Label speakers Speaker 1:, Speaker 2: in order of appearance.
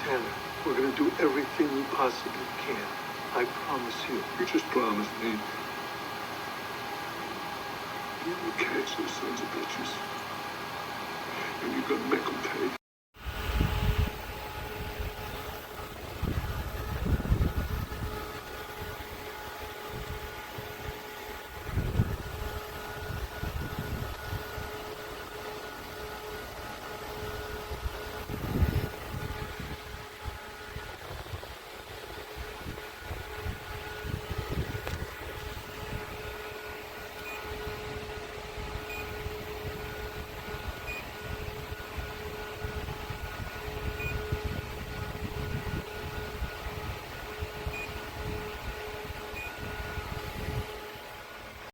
Speaker 1: Tanner, we're gonna do everything we possibly can. I promise you.
Speaker 2: You just promised me. You will catch those sons of bitches. And you're gonna make them pay.